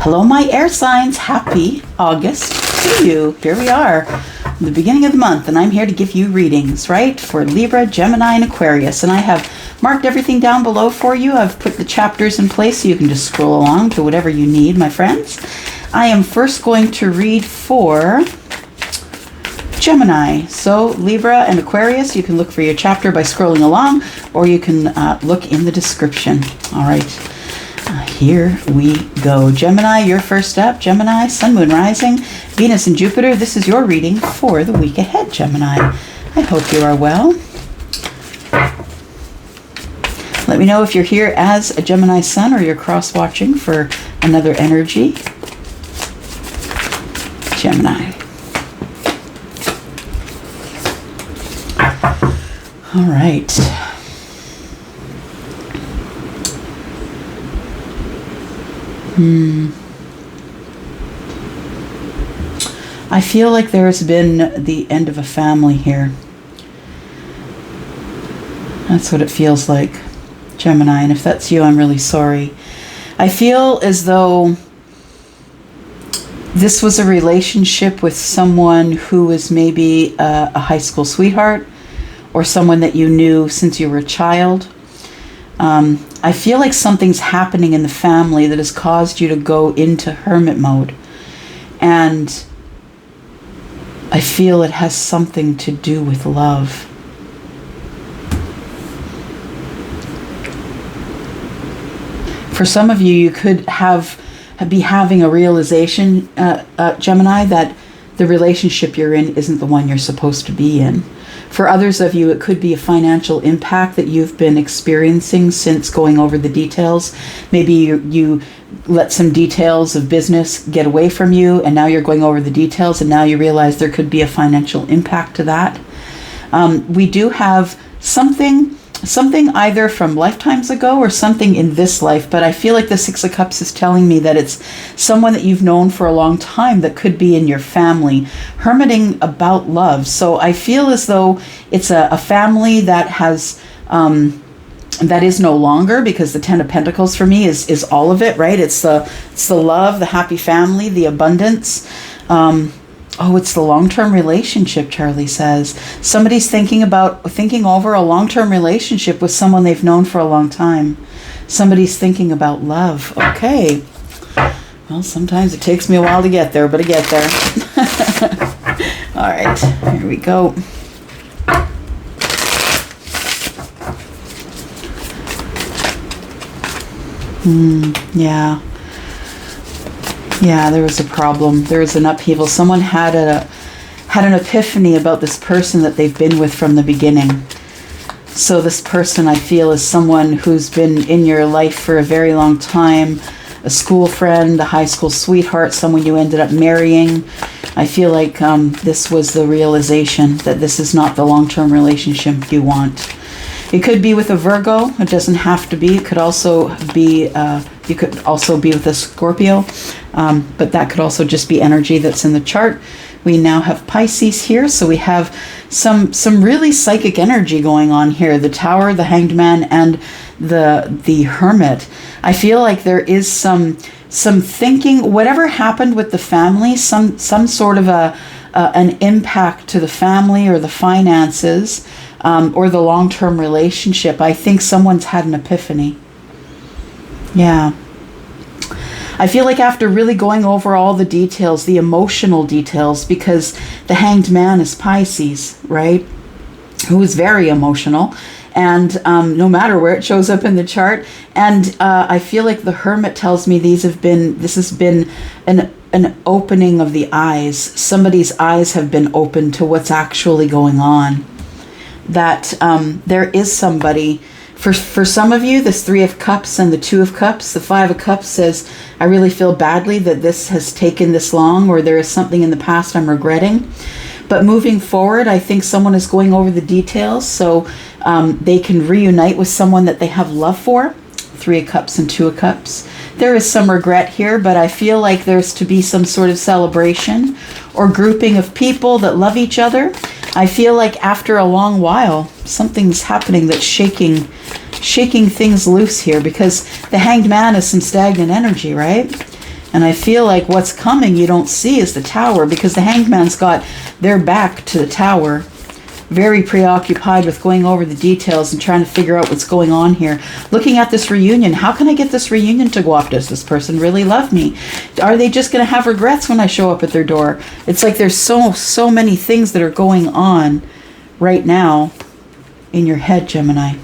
Hello, my air signs. Happy August to you. Here we are, the beginning of the month, and I'm here to give you readings, right, for Libra, Gemini, and Aquarius. And I have marked everything down below for you. I've put the chapters in place so you can just scroll along to whatever you need, my friends. I am first going to read for Gemini. So Libra and Aquarius, you can look for your chapter by scrolling along, or you can look in the description. All right. Here we go. Gemini, your first up. Gemini, Sun, Moon, Rising, Venus, and Jupiter. This is your reading for the week ahead, Gemini. I hope you are well. Let me know if you're here as a Gemini Sun or you're cross-watching for another energy. Gemini. All right. I feel like there's been the end of a family here. That's what it feels like, Gemini. And if that's you, I'm really sorry. I feel as though this was a relationship with someone who was maybe a high school sweetheart or someone that you knew since you were a child. I feel like something's happening in the family that has caused you to go into hermit mode. And I feel it has something to do with love. For some of you, you could be having a realization, Gemini, that the relationship you're in isn't the one you're supposed to be in. For others of you, it could be a financial impact that you've been experiencing since going over the details. Maybe you let some details of business get away from you, and now you're going over the details, and now you realize there could be a financial impact to that. We do have something either from lifetimes ago or something in this life, but I feel like the Six of Cups is telling me that it's someone that you've known for a long time that could be in your family, hermiting about love. So I feel as though it's a family that has that is no longer, because the Ten of Pentacles for me is all of it, right? It's the love, the happy family, the abundance. Oh, it's the long-term relationship, Charlie says. Somebody's thinking over a long-term relationship with someone they've known for a long time. Somebody's thinking about love. Okay. Well, sometimes it takes me a while to get there, but I get there. All right, here we go. Yeah. Yeah, there was a problem. There was an upheaval. Someone had an epiphany about this person that they've been with from the beginning. So this person, I feel, is someone who's been in your life for a very long time, a school friend, a high school sweetheart, someone you ended up marrying. I feel like this was the realization that this is not the long-term relationship you want. It could be with a Virgo. It doesn't have to be. It could also be, you could also be with a Scorpio, but that could also just be energy that's in the chart. We now have Pisces here, so we have some really psychic energy going on here. The Tower, the Hanged Man, and the Hermit. I feel like there is some thinking, whatever happened with the family, some sort of an impact to the family or the finances, or the long-term relationship. I think someone's had an epiphany. Yeah. I feel like after really going over all the details, the emotional details, because the Hanged Man is Pisces, right? Who is very emotional, and no matter where it shows up in the chart. And I feel like the Hermit tells me this has been an opening of the eyes. Somebody's eyes have been opened to what's actually going on. That there is somebody, for some of you, this Three of Cups and the Two of Cups, the Five of Cups says, I really feel badly that this has taken this long, or there is something in the past I'm regretting. But moving forward, I think someone is going over the details so they can reunite with someone that they have love for. Three of Cups and Two of Cups. There is some regret here, but I feel like there's to be some sort of celebration or grouping of people that love each other. I feel like after a long while, something's happening that's shaking things loose here, because the Hanged Man is some stagnant energy, right? And I feel like what's coming you don't see is the Tower, because the Hangman's got their back to the Tower. Very preoccupied with going over the details and trying to figure out what's going on here. Looking at this reunion, how can I get this reunion to go off? Does this person really love me? Are they just going to have regrets when I show up at their door? It's like there's so many things that are going on right now in your head, Gemini.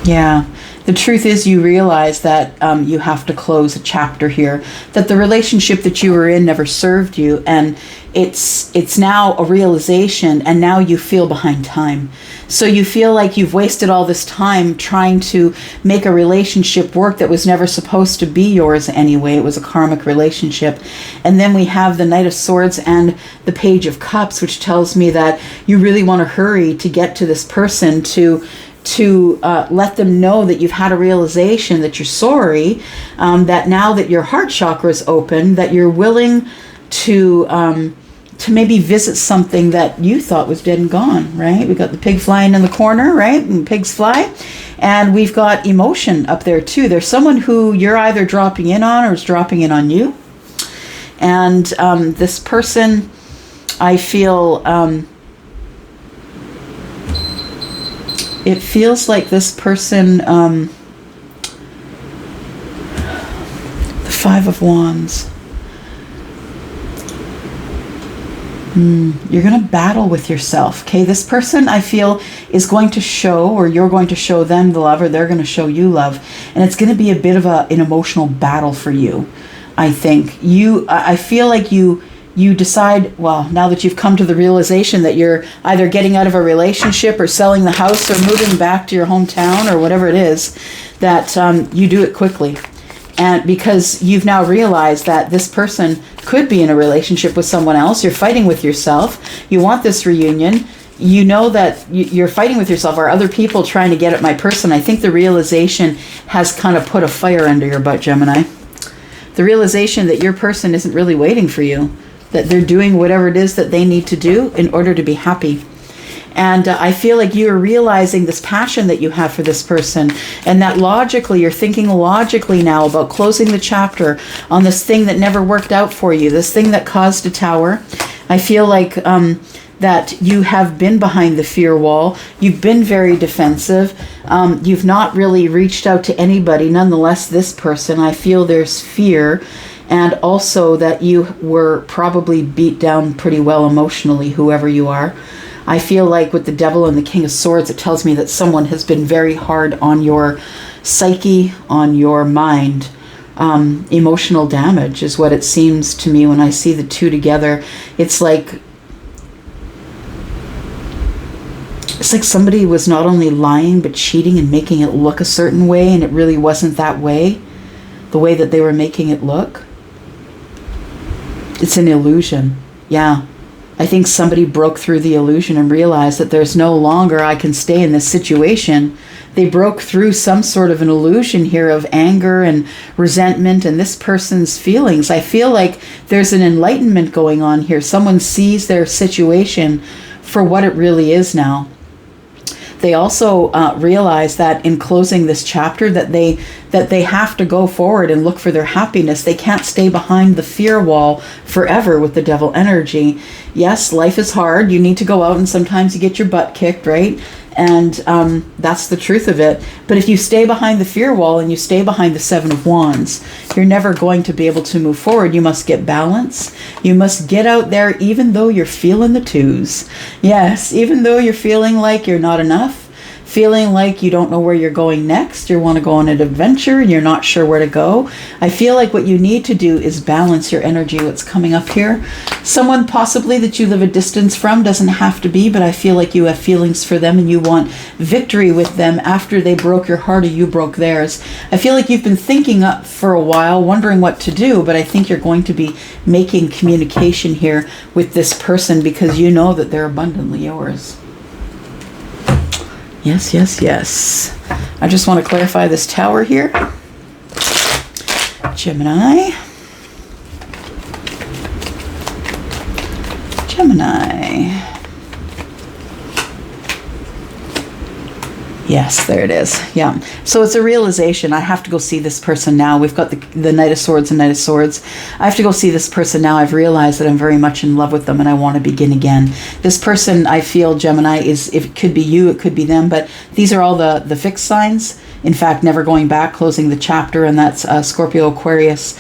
Yeah. The truth is you realize that you have to close a chapter here, that the relationship that you were in never served you, and it's now a realization, and now you feel behind time. So you feel like you've wasted all this time trying to make a relationship work that was never supposed to be yours anyway. It was a karmic relationship. And then we have the Knight of Swords and the Page of Cups, which tells me that you really want to hurry to get to this person, to let them know that you've had a realization, that you're sorry, that now that your heart chakra is open, that you're willing to maybe visit something that you thought was dead and gone, right? We got the pig flying in the corner, right? And pigs fly. And we've got emotion up there too. There's someone who you're either dropping in on or is dropping in on you. And this person, I feel... it feels like this person, the Five of Wands. You're going to battle with yourself, okay? This person, I feel, is going to show, or you're going to show them the love, or they're going to show you love. And it's going to be a bit of an emotional battle for you, I think. I feel like you decide, well, now that you've come to the realization that you're either getting out of a relationship or selling the house or moving back to your hometown or whatever it is, that you do it quickly. And because you've now realized that this person could be in a relationship with someone else, you're fighting with yourself, you want this reunion, you know that you're fighting with yourself. Are other people trying to get at my person? I think the realization has kind of put a fire under your butt, Gemini. The realization that your person isn't really waiting for you, that they're doing whatever it is that they need to do in order to be happy. And I feel like you're realizing this passion that you have for this person, and that logically, you're thinking logically now about closing the chapter on this thing that never worked out for you, this thing that caused a tower. I feel like that you have been behind the fear wall. You've been very defensive. You've not really reached out to anybody. Nonetheless, this person, I feel there's fear. And also that you were probably beat down pretty well emotionally, whoever you are. I feel like with the Devil and the King of Swords, it tells me that someone has been very hard on your psyche, on your mind. Emotional damage is what it seems to me when I see the two together. It's like somebody was not only lying, but cheating and making it look a certain way, and it really wasn't that way, the way that they were making it look. It's an illusion. Yeah. I think somebody broke through the illusion and realized that there's no longer I can stay in this situation. They broke through some sort of an illusion here of anger and resentment and this person's feelings. I feel like there's an enlightenment going on here. Someone sees their situation for what it really is now. They also realize that in closing this chapter that they have to go forward and look for their happiness. They can't stay behind the fear wall forever with the Devil energy. Yes, life is hard. You need to go out and sometimes you get your butt kicked, right? And that's the truth of it. But if you stay behind the fear wall and you stay behind the Seven of Wands, you're never going to be able to move forward. You must get balance. You must get out there even though you're feeling the twos. Yes, even though you're feeling like you're not enough, feeling like you don't know where you're going next, you want to go on an adventure and you're not sure where to go. I feel like what you need to do is balance your energy, what's coming up here. Someone possibly that you live a distance from, doesn't have to be, but I feel like you have feelings for them and you want victory with them after they broke your heart or you broke theirs. I feel like you've been thinking up for a while, wondering what to do, but I think you're going to be making communication here with this person because you know that they're abundantly yours. Yes, yes, yes. I just want to clarify this tower here. Gemini. Gemini. Yes, there it is. Yeah. So it's a realization. I have to go see this person now. We've got the Knight of Swords and Knight of Swords. I have to go see this person now. I've realized that I'm very much in love with them and I want to begin again. This person, I feel, Gemini, it could be you, it could be them, but these are all the fixed signs. In fact, never going back, closing the chapter, and that's Scorpio, Aquarius,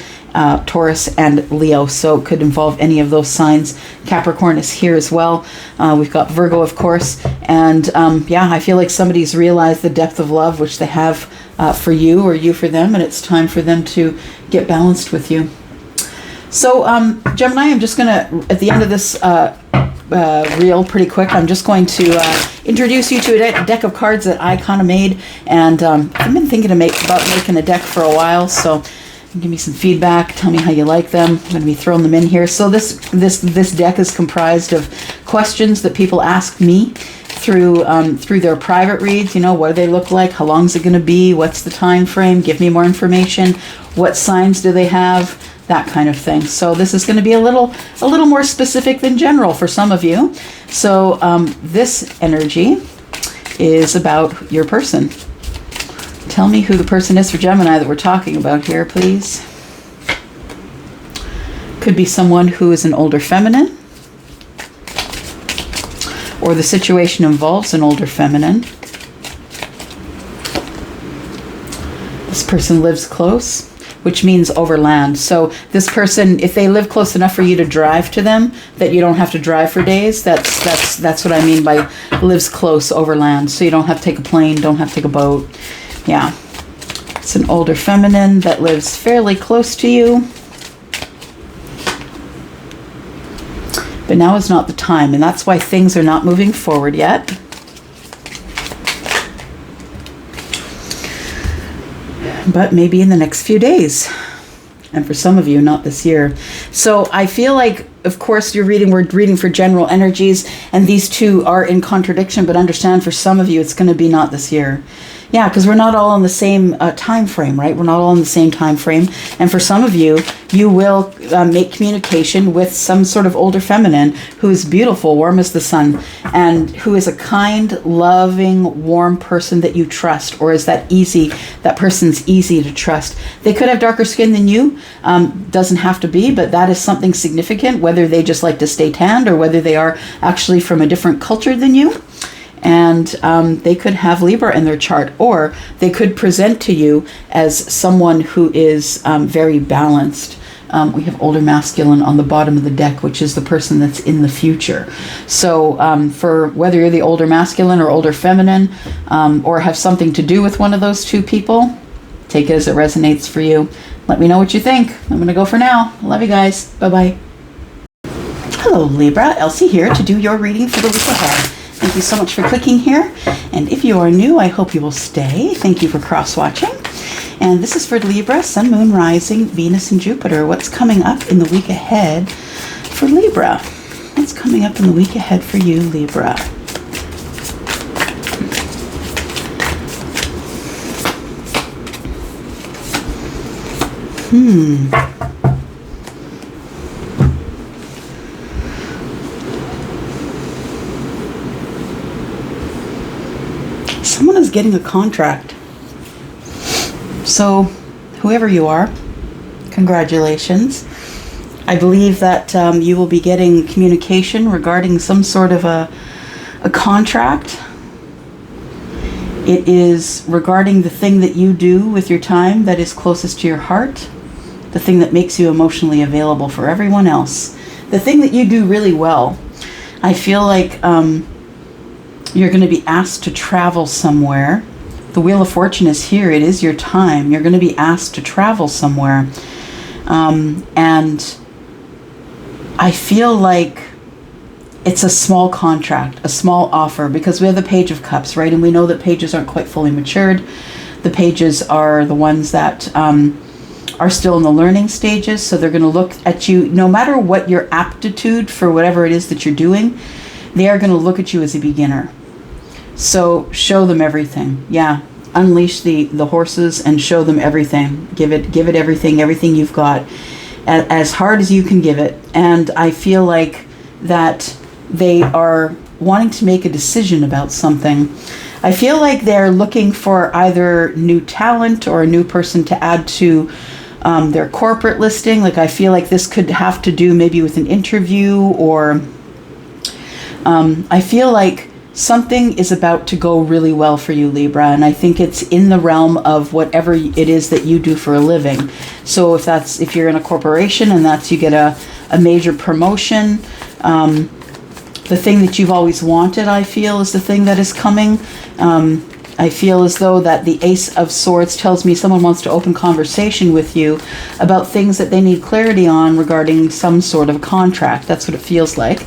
Taurus, and Leo. So it could involve any of those signs. Capricorn is here as well. We've got Virgo, of course. And yeah, I feel like somebody's realized the depth of love which they have for you, or you for them, and it's time for them to get balanced with you. So Gemini, I'm just going to, at the end of this reel pretty quick, I'm just going to introduce you to a deck of cards that I kind of made, and I've been thinking about making a deck for a while, so give me some feedback, tell me how you like them. I'm going to be throwing them in here. So this deck is comprised of questions that people ask me through their private reads. You know, what do they look like, how long is it going to be, what's the time frame, give me more information, what signs do they have, that kind of thing. So this is going to be a little more specific than general for some of you. So this energy is about your person. Tell me who the person is for Gemini that we're talking about here, please. Could be someone who is an older feminine, or the situation involves an older feminine. This person lives close, which means overland. So this person, if they live close enough for you to drive to them, that you don't have to drive for days, that's what I mean by lives close overland. So you don't have to take a plane, don't have to take a boat. Yeah. It's an older feminine that lives fairly close to you. But now is not the time, and that's why things are not moving forward yet. But maybe in the next few days. And for some of you, not this year. So I feel like, of course, we're reading for general energies, and these two are in contradiction, but understand for some of you, it's going to be not this year. Yeah, because we're not all on the same time frame, right? We're not all in the same time frame. And for some of you, you will make communication with some sort of older feminine who is beautiful, warm as the sun, and who is a kind, loving, warm person that you trust, or is that person's easy to trust. They could have darker skin than you. Doesn't have to be, but that is something significant, whether they just like to stay tanned or whether they are actually from a different culture than you. And they could have Libra in their chart, or they could present to you as someone who is very balanced. We have older masculine on the bottom of the deck, which is the person that's in the future. So for whether you're the older masculine or older feminine, or have something to do with one of those two people, take it as it resonates for you. Let me know what you think. I'm going to go for now. Love you guys. Bye-bye. Hello, Libra. Elsie here to do your reading for the week ahead. Thank you so much for clicking here. And if you are new, I hope you will stay. Thank you for cross-watching. And this is for Libra, Sun, Moon, Rising, Venus, and Jupiter. What's coming up in the week ahead for Libra? What's coming up in the week ahead for you, Libra? Someone is getting a contract. So, whoever you are, congratulations. I believe that you will be getting communication regarding some sort of a contract. It is regarding the thing that you do with your time that is closest to your heart, the thing that makes you emotionally available for everyone else, the thing that you do really well. I feel like you're going to be asked to travel somewhere. The Wheel of Fortune is here. It is your time. You're going to be asked to travel somewhere. And I feel like it's a small contract, a small offer, because we have the Page of Cups, right? And we know that pages aren't quite fully matured. The pages are the ones that are still in the learning stages. So they're going to look at you, no matter what your aptitude for whatever it is that you're doing, they are going to look at you as a beginner. So show them everything. Yeah. Unleash the horses and show them everything. Give it everything you've got, as hard as you can give it. And I feel like that they are wanting to make a decision about something. I feel like they're looking for either new talent or a new person to add to their corporate listing. Like I feel like this could have to do maybe with an interview, or I feel like something is about to go really well for you, Libra, and I think it's in the realm of whatever it is that you do for a living. So if you're in a corporation and you get a major promotion, the thing that you've always wanted, I feel, is the thing that is coming. I feel as though that the Ace of Swords tells me someone wants to open conversation with you about things that they need clarity on regarding some sort of contract. That's what it feels like.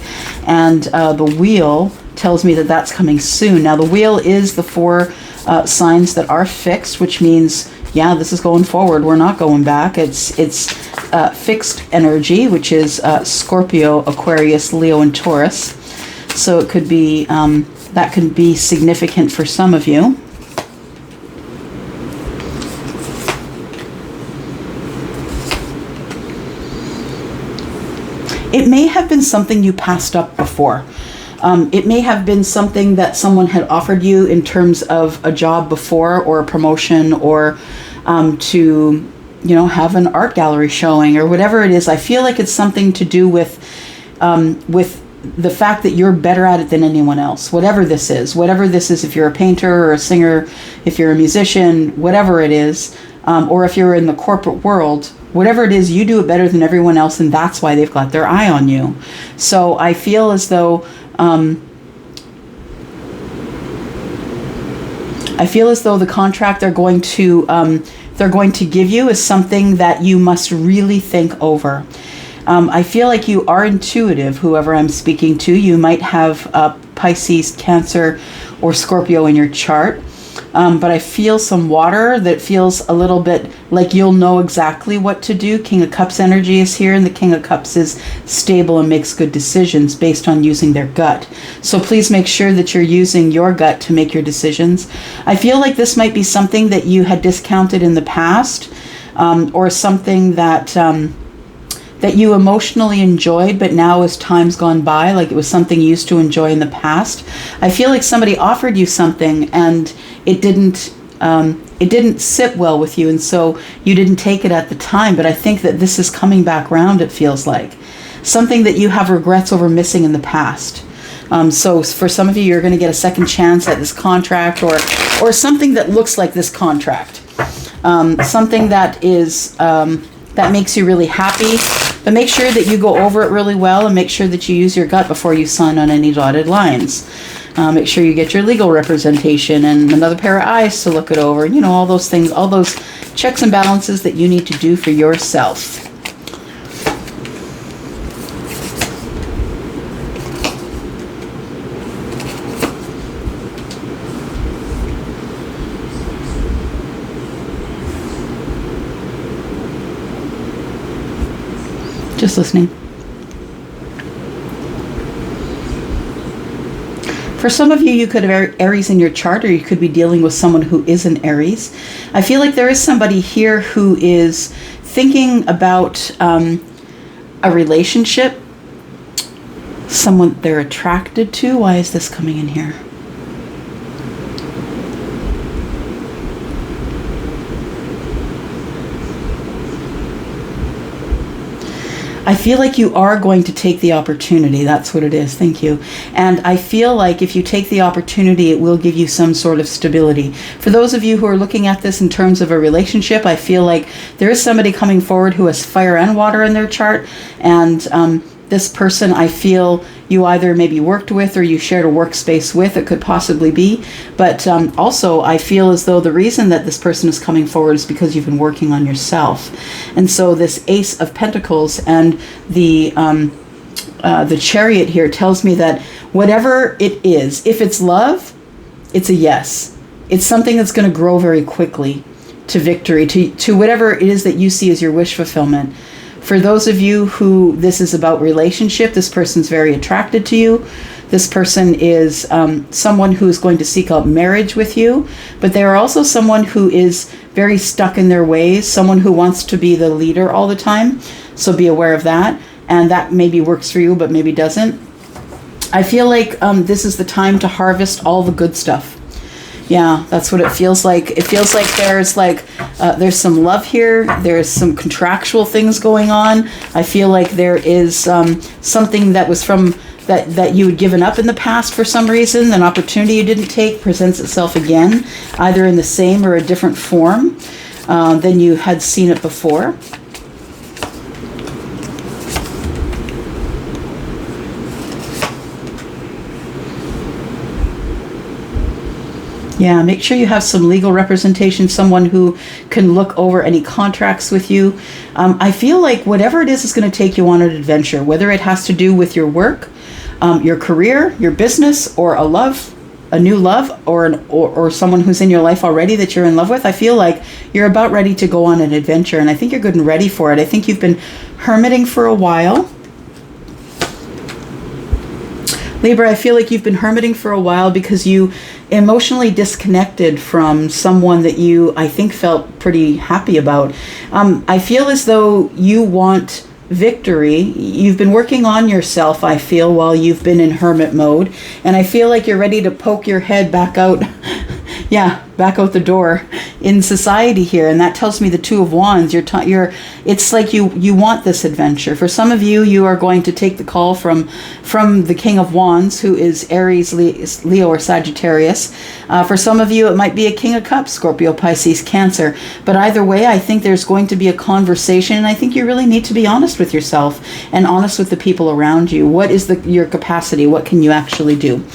And the Wheel tells me that that's coming soon. Now, the Wheel is the 4 signs that are fixed, which means, yeah, this is going forward. We're not going back. It's fixed energy, which is Scorpio, Aquarius, Leo, and Taurus. So it could be, that could be significant for some of you. It may have been something you passed up before. It may have been something that someone had offered you in terms of a job before, or a promotion, or to, have an art gallery showing, or whatever it is. I feel like it's something to do with the fact that you're better at it than anyone else. Whatever this is, if you're a painter or a singer, if you're a musician, whatever it is, or if you're in the corporate world, whatever it is, you do it better than everyone else, and that's why they've got their eye on you. So I feel as though the contract they're going to give you is something that you must really think over. I feel like you are intuitive, whoever I'm speaking to. You might have Pisces, Cancer, or Scorpio in your chart. But I feel some water that feels a little bit like you'll know exactly what to do. King of Cups energy is here, and the King of Cups is stable and makes good decisions based on using their gut. So please make sure that you're using your gut to make your decisions. I feel like this might be something that you had discounted in the past, or something that you emotionally enjoyed, but now as time's gone by, like it was something you used to enjoy in the past. I feel like somebody offered you something and it didn't sit well with you, and so you didn't take it at the time. But I think that this is coming back round, it feels like. Something that you have regrets over missing in the past. So for some of you, you're going to get a second chance at this contract, or something that looks like this contract. Something that is... that makes you really happy, but make sure that you go over it really well, and make sure that you use your gut before you sign on any dotted lines. Make sure you get your legal representation and another pair of eyes to look it over. All those things, all those checks and balances that you need to do for yourself. Just listening. For some of you, you could have Aries in your chart, or you could be dealing with someone who is an Aries. I feel like there is somebody here who is thinking about a relationship, someone they're attracted to. Why is this coming in here? I feel like you are going to take the opportunity. That's what it is. Thank you. And I feel like if you take the opportunity, it will give you some sort of stability. For those of you who are looking at this in terms of a relationship, I feel like there is somebody coming forward who has fire and water in their chart. And this person, I feel you either maybe worked with or you shared a workspace with. It could possibly be. But also, I feel as though the reason that this person is coming forward is because you've been working on yourself. And so this Ace of Pentacles and the Chariot here tells me that whatever it is, if it's love, it's a yes. It's something that's going to grow very quickly to victory, to whatever it is that you see as your wish fulfillment. For those of you who this is about relationship, this person's very attracted to you. This person is someone who is going to seek out marriage with you, but they are also someone who is very stuck in their ways, someone who wants to be the leader all the time. So be aware of that. And that maybe works for you, but maybe doesn't. I feel like this is the time to harvest all the good stuff. Yeah, that's what it feels like. It feels like there's some love here. There's some contractual things going on. I feel like there is something that was from that you had given up in the past for some reason. An opportunity you didn't take presents itself again, either in the same or a different form than you had seen it before. Yeah, make sure you have some legal representation, someone who can look over any contracts with you. I feel like whatever it is going to take you on an adventure, whether it has to do with your work, your career, your business, or a new love, or someone who's in your life already that you're in love with. I feel like you're about ready to go on an adventure, and I think you're good and ready for it. I think you've been hermiting for a while. Libra, I feel like you've been hermiting for a while because you emotionally disconnected from someone that you, I think, felt pretty happy about. I feel as though you want victory. You've been working on yourself, I feel, while you've been in hermit mode. And I feel like you're ready to poke your head back out. Yeah, back out the door in society here, and that tells me the Two of Wands. It's like you want this adventure. For some of you, you are going to take the call from the King of Wands, who is Aries, Leo, or Sagittarius. For some of you, it might be a King of Cups, Scorpio, Pisces, Cancer. But either way, I think there's going to be a conversation, and I think you really need to be honest with yourself and honest with the people around you. What is your capacity? What can you actually do?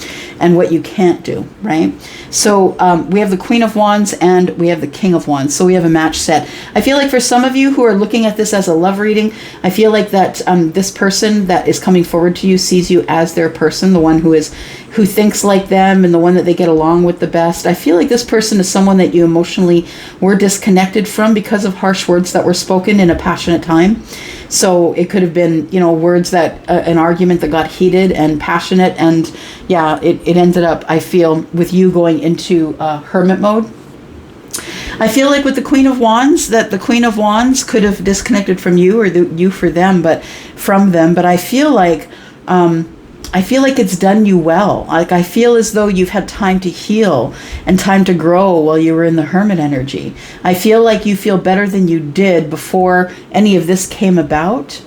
And what you can't do, right? So we have the Queen of Wands and we have the King of Wands. So we have a match set. I feel like for some of you who are looking at this as a love reading, I feel like that this person that is coming forward to you sees you as their person, the one who thinks like them and the one that they get along with the best. I feel like this person is someone that you emotionally were disconnected from because of harsh words that were spoken in a passionate time. So it could have been, words that an argument that got heated and passionate, and yeah, it ended up, I feel, with you going into hermit mode. I feel like with the Queen of Wands, that the Queen of Wands could have disconnected from you, or you for them, but from them. But I feel like it's done you well. Like, I feel as though you've had time to heal and time to grow while you were in the hermit energy. I feel like you feel better than you did before any of this came about.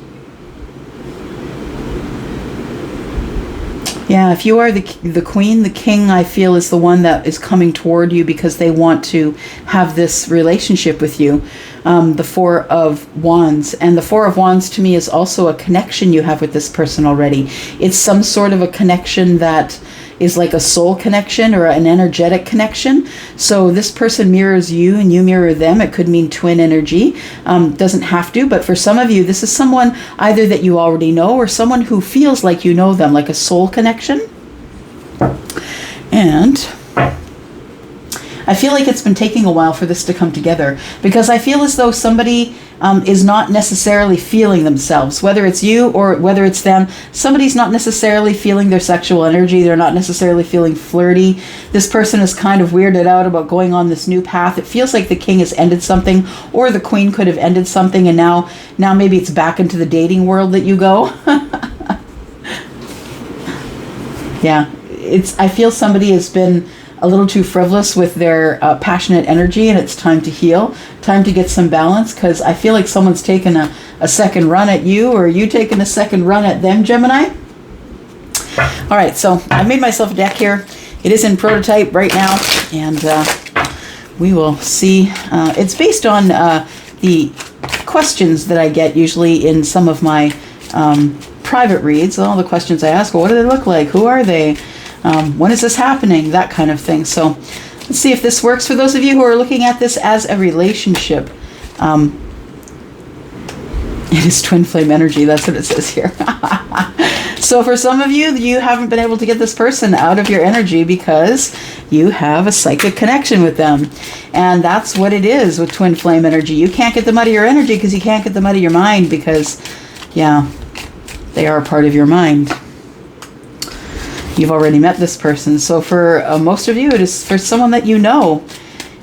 Yeah, if you are the queen, the king, I feel, is the one that is coming toward you because they want to have this relationship with you. The Four of Wands. And the Four of Wands to me is also a connection you have with this person already. It's some sort of a connection that is like a soul connection or an energetic connection. So this person mirrors you and you mirror them. It could mean twin energy. Doesn't have to, but for some of you, this is someone either that you already know or someone who feels like you know them, like a soul connection. And I feel like it's been taking a while for this to come together because I feel as though somebody is not necessarily feeling themselves, whether it's you or whether it's them. Somebody's not necessarily feeling their sexual energy. They're not necessarily feeling flirty. This person is kind of weirded out about going on this new path. It feels like the king has ended something, or the queen could have ended something, and now maybe it's back into the dating world that you go. Yeah, I feel somebody has been a little too frivolous with their passionate energy, and it's time to heal, time to get some balance, because I feel like someone's taken a second run at you, or you taking a second run at them, Gemini. All right, so I made myself a deck here. It is in prototype right now, and we will see. It's based on the questions that I get usually in some of my private reads. All the questions I ask, well, what do they look like? Who are they? When is this happening? That kind of thing. So let's see if this works for those of you who are looking at this as a relationship. It is twin flame energy. That's what it says here. So for some of you, you haven't been able to get this person out of your energy because you have a psychic connection with them. And that's what it is with twin flame energy. You can't get them out of your energy because you can't get them out of your mind because, yeah, they are a part of your mind. You've already met this person. So for most of you, it is for someone that you know.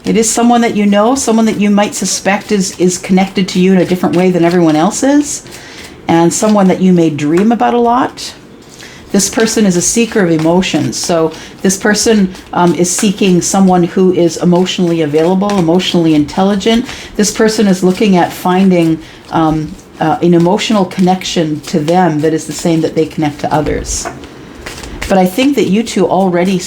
It is someone that you know, someone that you might suspect is connected to you in a different way than everyone else is, and someone that you may dream about a lot. This person is a seeker of emotions. So this person is seeking someone who is emotionally available, emotionally intelligent. This person is looking at finding an emotional connection to them that is the same that they connect to others. But I think that you two already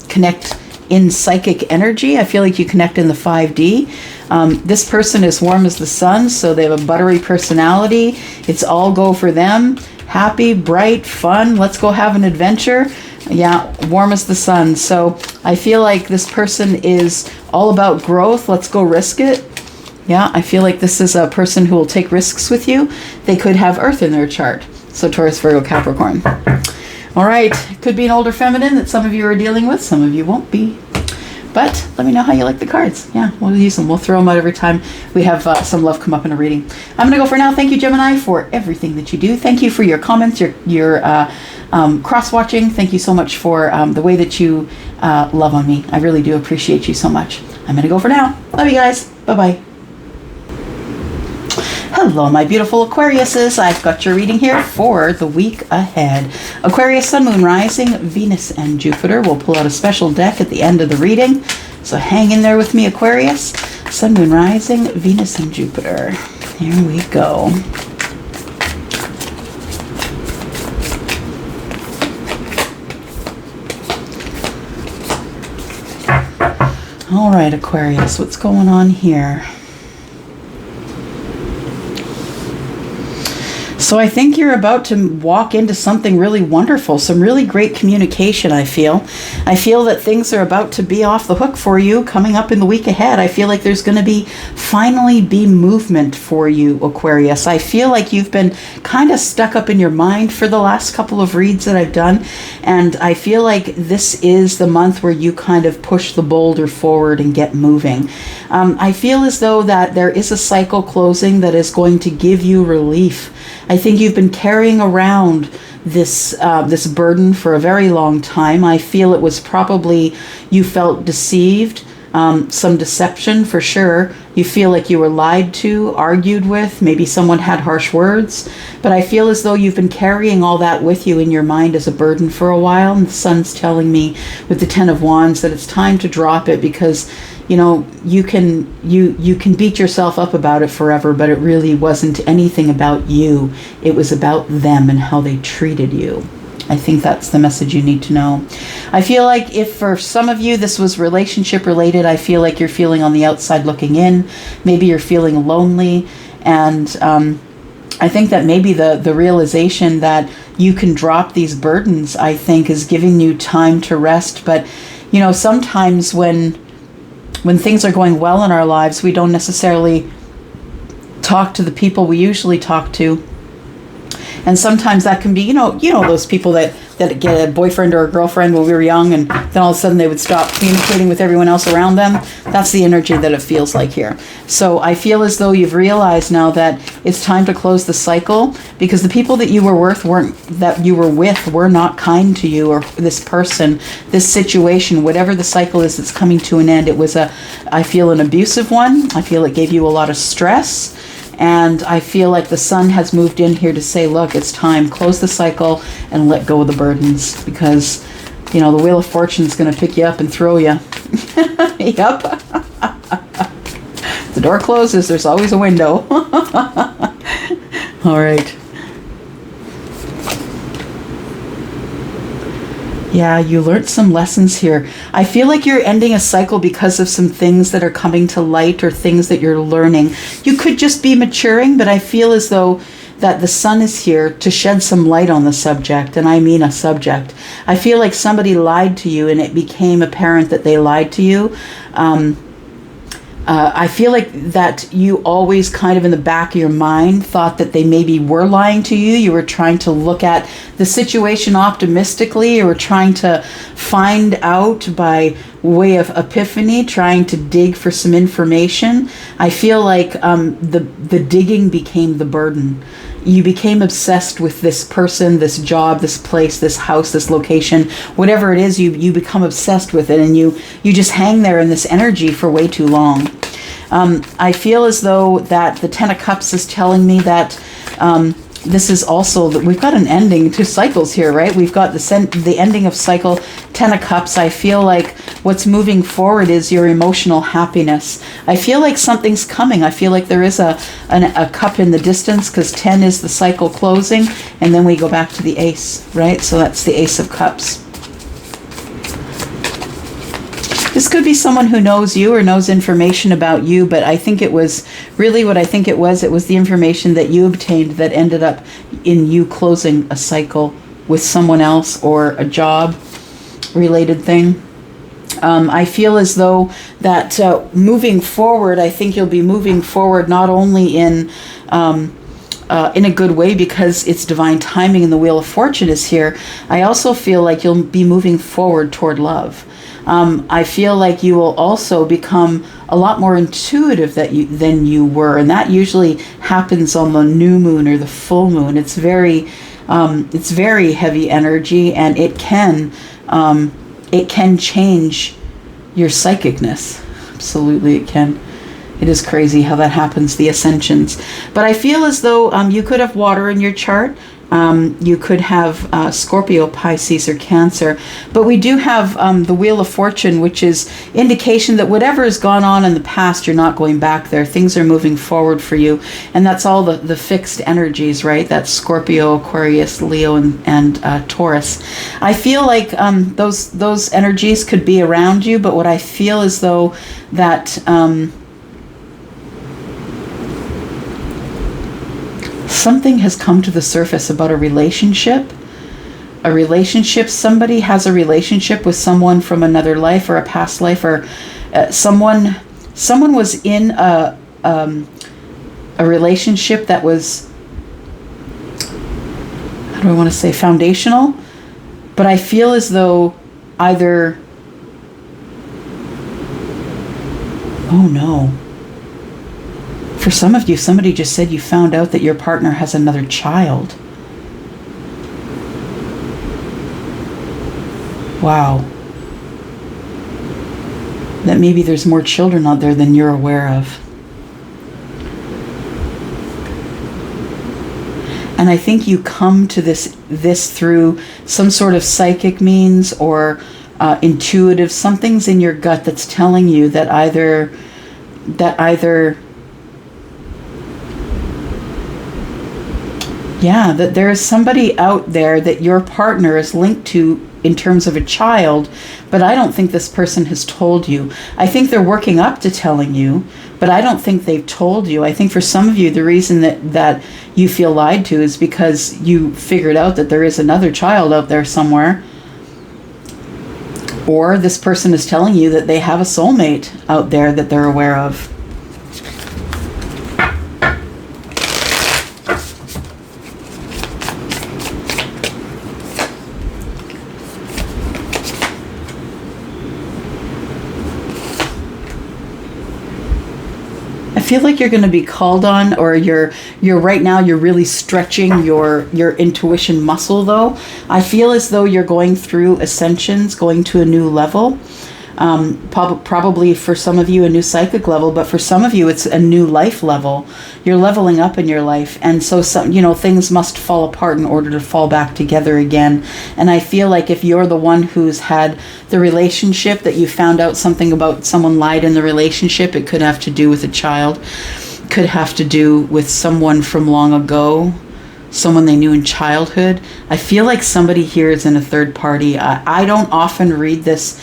connect in psychic energy. I feel like you connect in the 5D. This person is warm as the sun, so they have a buttery personality. It's all go for them. Happy, bright, fun. Let's go have an adventure. Yeah, warm as the sun. So I feel like this person is all about growth. Let's go risk it. Yeah, I feel like this is a person who will take risks with you. They could have Earth in their chart. So Taurus, Virgo, Capricorn. All right, could be an older feminine that some of you are dealing with. Some of you won't be. But let me know how you like the cards. Yeah, we'll use them. We'll throw them out every time we have some love come up in a reading. I'm going to go for now. Thank you, Gemini, for everything that you do. Thank you for your comments, your cross-watching. Thank you so much for the way that you love on me. I really do appreciate you so much. I'm going to go for now. Love you guys. Bye-bye. Hello, my beautiful Aquariuses. I've got your reading here for the week ahead. Aquarius, Sun, Moon, Rising, Venus, and Jupiter. We'll pull out a special deck at the end of the reading. So hang in there with me, Aquarius. Sun, Moon, Rising, Venus, and Jupiter. Here we go. All right, Aquarius, what's going on here? So I think you're about to walk into something really wonderful, some really great communication, I feel. I feel that things are about to be off the hook for you coming up in the week ahead. I feel like there's going to finally be movement for you, Aquarius. I feel like you've been kind of stuck up in your mind for the last couple of reads that I've done. And I feel like this is the month where you kind of push the boulder forward and get moving. I feel as though that there is a cycle closing that is going to give you relief. I think you've been carrying around this burden for a very long time. I feel it was probably you felt deceived, some deception for sure. You feel like you were lied to, argued with, maybe someone had harsh words. But I feel as though you've been carrying all that with you in your mind as a burden for a while. And the Sun's telling me with the Ten of Wands that it's time to drop it because you can beat yourself up about it forever, but it really wasn't anything about you. It was about them and how they treated you. I think that's the message you need to know. I feel like if for some of you this was relationship related, I feel like you're feeling on the outside looking in. Maybe you're feeling lonely. And I think that maybe the realization that you can drop these burdens, I think, is giving you time to rest. But, sometimes when things are going well in our lives, we don't necessarily talk to the people we usually talk to. And sometimes that can be, those people that get a boyfriend or a girlfriend when we were young, and then all of a sudden they would stop communicating with everyone else around them. That's the energy that it feels like here. So I feel as though you've realized now that it's time to close the cycle, because the people that you were with were not kind to you, or this person, this situation, whatever the cycle is that's coming to an end. It was I feel an abusive one. I feel it gave you a lot of stress. And I feel like the Sun has moved in here to say, look, it's time. Close the cycle and let go of the burdens, because, the Wheel of Fortune is going to pick you up and throw you. Yep. The door closes, there's always a window. All right. Yeah, you learned some lessons here. I feel like you're ending a cycle because of some things that are coming to light or things that you're learning. You could just be maturing, but I feel as though that the Sun is here to shed some light on the subject, and I mean a subject. I feel like somebody lied to you and it became apparent that they lied to you. I feel like that you always kind of in the back of your mind thought that they maybe were lying to you. You were trying to look at the situation optimistically. You were trying to find out by way of epiphany, trying to dig for some information. I feel like the digging became the burden. You became obsessed with this person, this job, this place, this house, this location, whatever it is, you become obsessed with it, and you just hang there in this energy for way too long. I feel as though that the Ten of Cups is telling me that this is also, we've got an ending to cycles here, right? We've got the ending of cycle, 10 of Cups. I feel like what's moving forward is your emotional happiness. I feel like something's coming. I feel like there is a cup in the distance, because 10 is the cycle closing, and then we go back to the Ace, right? So that's the Ace of Cups. This could be someone who knows you or knows information about you, but I think it was really what I think it was the information that you obtained that ended up in you closing a cycle with someone else or a job related thing. I feel as though that moving forward, I think you'll be moving forward not only in a good way because it's divine timing and the Wheel of Fortune is here. I also feel like you'll be moving forward toward love. I feel like you will also become a lot more intuitive than you were, and that usually happens on the new moon or the full moon. It's very heavy energy, and it can change your psychicness. Absolutely, it can. It is crazy how that happens, the ascensions. But I feel as though you could have water in your chart. You could have Scorpio, Pisces, or Cancer. But we do have the Wheel of Fortune, which is indication that whatever has gone on in the past, you're not going back there. Things are moving forward for you. And that's all the fixed energies, right? That's Scorpio, Aquarius, Leo, and Taurus. I feel like those energies could be around you, but what I feel is though that something has come to the surface about a relationship. Somebody has a relationship with someone from another life or a past life, or someone was in a relationship that was, how do I want to say, foundational. But I feel as though either, oh no. For some of you, somebody just said you found out that your partner has another child. Wow. That maybe there's more children out there than you're aware of. And I think you come to this through some sort of psychic means or intuitive. Something's in your gut that's telling you that either yeah, that there is somebody out there that your partner is linked to in terms of a child, but I don't think this person has told you. I think they're working up to telling you, but I don't think they've told you. I think for some of you, the reason that you feel lied to is because you figured out that there is another child out there somewhere. Or this person is telling you that they have a soulmate out there that they're aware of. I feel like you're going to be called on, or you're right now you're really stretching your intuition muscle though. I feel as though you're going through ascensions, going to a new level. Probably for some of you a new psychic level, but for some of you it's a new life level. You're leveling up in your life, and so things must fall apart in order to fall back together again. And I feel like if you're the one who's had the relationship that you found out something about, someone lied in the relationship, it could have to do with a child, could have to do with someone from long ago, someone they knew in childhood. I feel like somebody here is in a third party. I don't often read this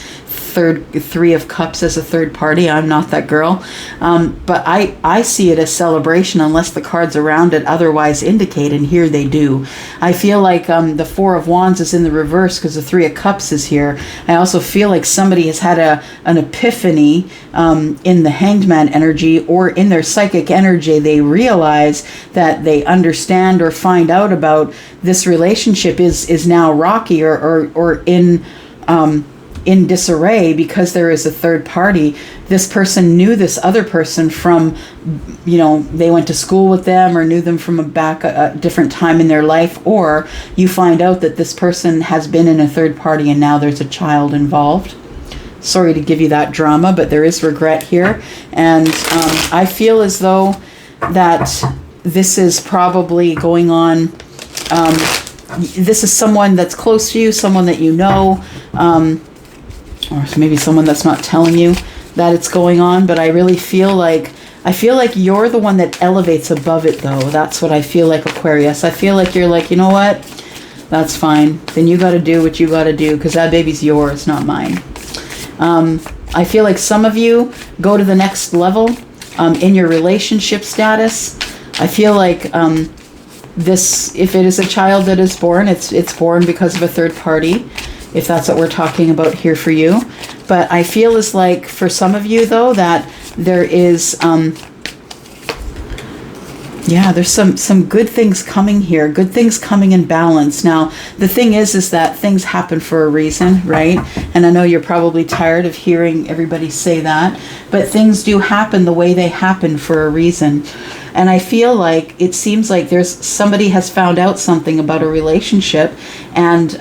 Three of Cups as a third party. I'm not that girl. But I see it as celebration unless the cards around it otherwise indicate, and here they do. I feel like the Four of Wands is in the reverse because the Three of Cups is here. I also feel like somebody has had an epiphany in the Hanged Man energy, or in their psychic energy. They realize that they understand or find out about this relationship is now rocky or in disarray because there is a third party. This person knew this other person from, they went to school with them or knew them from a different time in their life, or you find out that this person has been in a third party and now there's a child involved. Sorry to give you that drama, but there is regret here. And I feel as though that this is probably going on. This is someone that's close to you, someone that you know, or maybe someone that's not telling you that it's going on. But I really feel like you're the one that elevates above it, though. That's what I feel like, Aquarius. I feel like you're like, you know what? That's fine. Then you got to do what you got to do, because that baby's yours, not mine. I feel like some of you go to the next level in your relationship status. I feel like this, if it is a child that is born, it's born because of a third party, if that's what we're talking about here for you. But I feel as like for some of you, though, that there is there's some good things coming here, good things coming in balance. Now, the thing is that things happen for a reason, right? And I know you're probably tired of hearing everybody say that, but things do happen the way they happen for a reason. And I feel like it seems like somebody has found out something about a relationship, and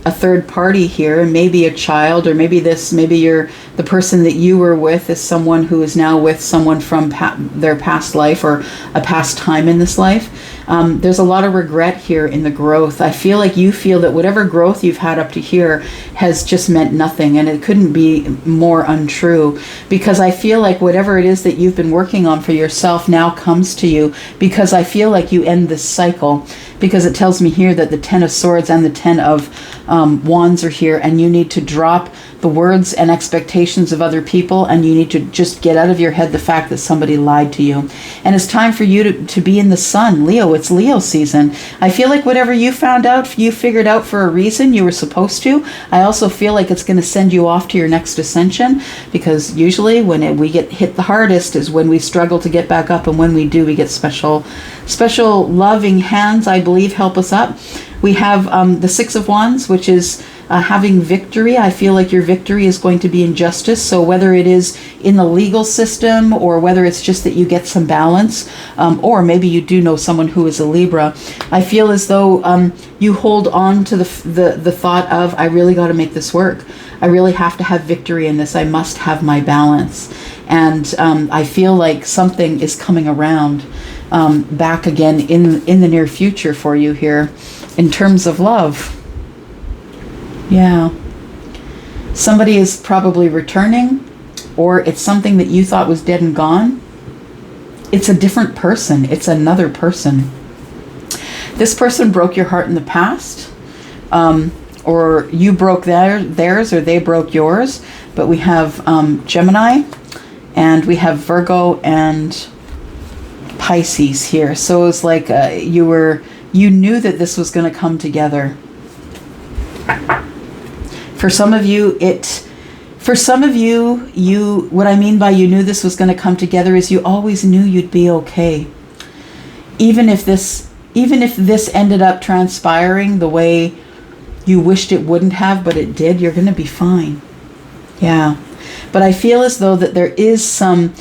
a third party here, and maybe a child, or maybe the person that you were with is someone who is now with someone from their past life, or a past time in this life. There's a lot of regret here in the growth. I feel like you feel that whatever growth you've had up to here has just meant nothing, and it couldn't be more untrue, because I feel like whatever it is that you've been working on for yourself now comes to you, because I feel like you end this cycle, because it tells me here that the 10 of Swords and the 10 of Wands are here, and you need to drop the words and expectations of other people, and you need to just get out of your head the fact that somebody lied to you. And it's time for you to be in the sun, Leo. It's Leo season. I feel like whatever you found out, you figured out for a reason. You were supposed to. I also feel like it's going to send you off to your next ascension, because usually when we get hit the hardest is when we struggle to get back up, and when we do, we get special loving hands, I believe, help us up. We have the Six of Wands, which is having victory. I feel like your victory is going to be in justice. So whether it is in the legal system, or whether it's just that you get some balance, or maybe you do know someone who is a Libra, I feel as though you hold on to the thought of, I really got to make this work. I really have to have victory in this. I must have my balance. And I feel like something is coming around back again in the near future for you here in terms of love. Yeah. Somebody is probably returning, or it's something that you thought was dead and gone. It's a different person. It's another person. This person broke your heart in the past, or you broke theirs, or they broke yours. But we have Gemini, and we have Virgo and Pisces here. So it's like you knew that this was going to come together. For some of you, what I mean by you knew this was going to come together is you always knew you'd be okay. Even if this ended up transpiring the way you wished it wouldn't have, but it did, you're going to be fine. Yeah. But I feel as though that there is some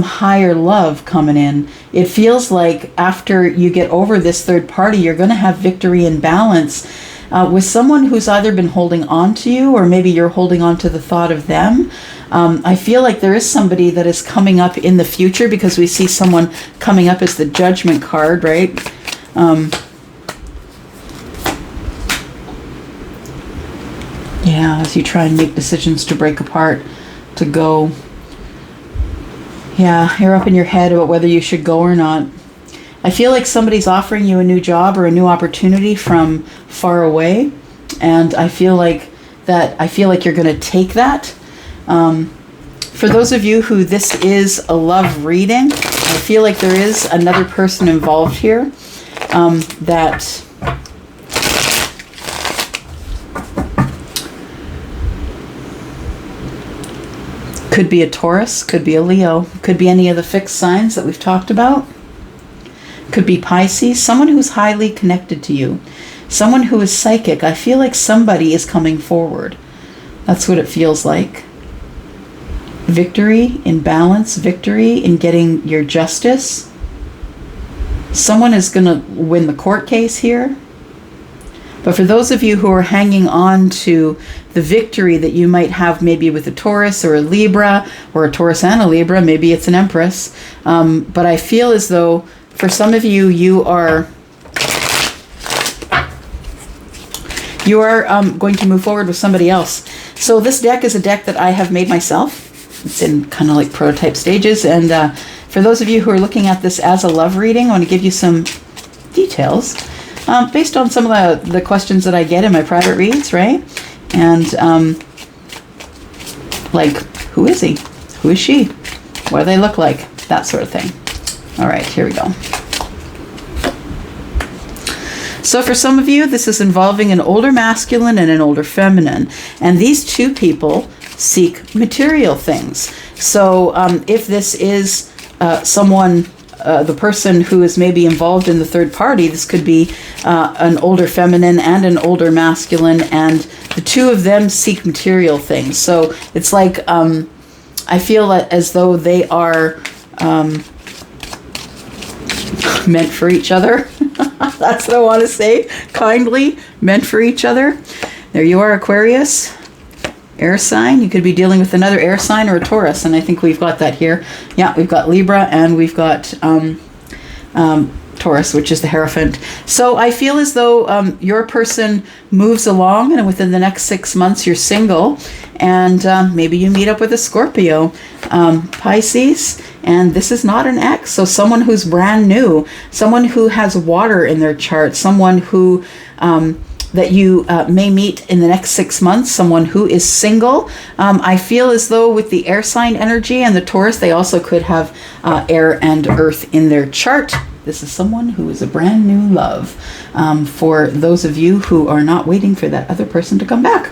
higher love coming in. It feels like after you get over this third party, you're going to have victory and balance with someone who's either been holding on to you, or maybe you're holding on to the thought of them. I feel like there is somebody that is coming up in the future, because we see someone coming up as the Judgment card, right? Yeah, as you try and make decisions to break apart, to go. Yeah, you're up in your head about whether you should go or not. I feel like somebody's offering you a new job or a new opportunity from far away, and I feel like you're going to take that. For those of you who this is a love reading, I feel like there is another person involved here that could be a Taurus, could be a Leo, could be any of the fixed signs that we've talked about. Could be Pisces, someone who's highly connected to you, someone who is psychic. I feel like somebody is coming forward. That's what it feels like. Victory in balance, victory in getting your justice. Someone is going to win the court case here. But for those of you who are hanging on to the victory that you might have maybe with a Taurus or a Libra, or a Taurus and a Libra, maybe it's an Empress. But I feel as though For some of you, you are going to move forward with somebody else. So this deck is a deck that I have made myself. It's in kind of like prototype stages. And for those of you who are looking at this as a love reading, I want to give you some details based on some of the questions that I get in my private reads, right? And like, who is he? Who is she? What do they look like? That sort of thing. All right, here we go. So for some of you, this is involving an older masculine and an older feminine. And these two people seek material things. So if this is someone, the person who is maybe involved in the third party, this could be an older feminine and an older masculine, and the two of them seek material things. So it's like, I feel as though they are meant for each other. That's what I want to say. Kindly meant for each other. There you are, Aquarius. Air sign. You could be dealing with another air sign or a Taurus, and I think we've got that here. Yeah, we've got Libra and we've got Taurus, which is the Hierophant. So I feel as though your person moves along, and within the next 6 months you're single, and maybe you meet up with a Scorpio, Pisces, and this is not an ex. So someone who's brand new, someone who has water in their chart, someone who that you may meet in the next 6 months, someone who is single. I feel as though with the air sign energy and the Taurus, they also could have air and earth in their chart. This is someone who is a brand new love for those of you who are not waiting for that other person to come back.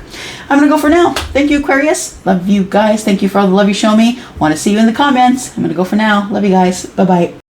I'm going to go for now. Thank you, Aquarius. Love you guys. Thank you for all the love you show me. Want to see you in the comments. I'm going to go for now. Love you guys. Bye-bye.